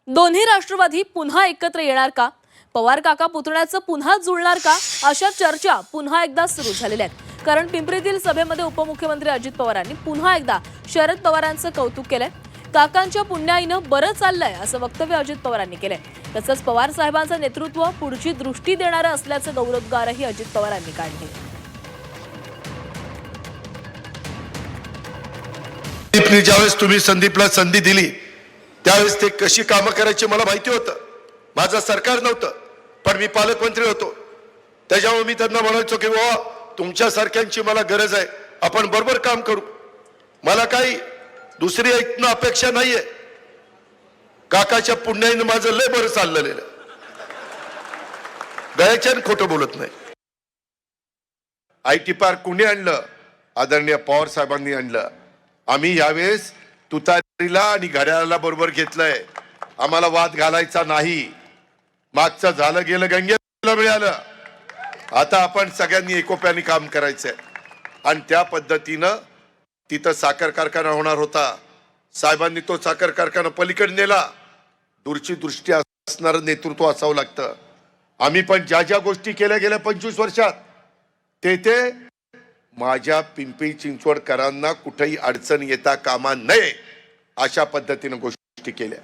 दोन्ही राष्ट्रवादी पुन्हा एकत्र येणार का? पवार काका पुतण्याचं पुन्हा जुळणार का? अशा चर्चा पुन्हा एकदा सुरू झालेल्या आहेत. कारण पिंपरीतील सभेमध्ये उपमुख्यमंत्री अजित पवारांनी पुन्हा एकदा शरद पवारांचं कौतुक केलंय. काकांच्या पुण्याईनं बरं चाललंय असं वक्तव्य अजित पवारांनी केलंय. तसंच पवार साहेबांचं नेतृत्व पुढची दृष्टी देणारं असल्याचं गौरवोद्गारही अजित पवारांनी काढले. ज्यावेळेस तुम्ही संदीपला संधी दिली त्यावेळेस ते कशी कामं करायची मला माहिती होतं. माझं सरकार नव्हतं पण मी पालकमंत्री होतो. त्याच्यामुळे मी त्यांना म्हणायचो की बाबा तुमच्यासारख्यांची मला गरज आहे, आपण बरोबर काम करू. मला काही दुसरी ऐकणं अपेक्षा नाहीये. काकाच्या पुण्याईनं माझं लय बरं चाललेलं, गयाच्यान खोटं बोलत नाही. IT पार्क कुणी आणलं? आदरणीय पवार साहेबांनी आणलं. आम्ही यावेळेस तुतारीला आणि घड्याळाला बरोबर घेतलंय. आम्हाला वाद घालायचा नाही. मागचं झालं गेलं गंगेला मिळालं. आता आपण सगळ्यांनी एकोप्याने काम करायचंय आणि त्या पद्धतीनं तिथं साखर कारखाना होणार होता. साहेबांनी तो साखर कारखाना पलीकडे नेला. दूरची दृष्टी असणारं नेतृत्व असावं लागतं. आम्ही पण ज्या ज्या गोष्टी केल्या गेल्या 25 वर्षात ते माझ्या पिंपरी चिंचवडकरांना कुठेही अडचण येता कामा नये अशा पद्धतीने गोष्टी केल्या.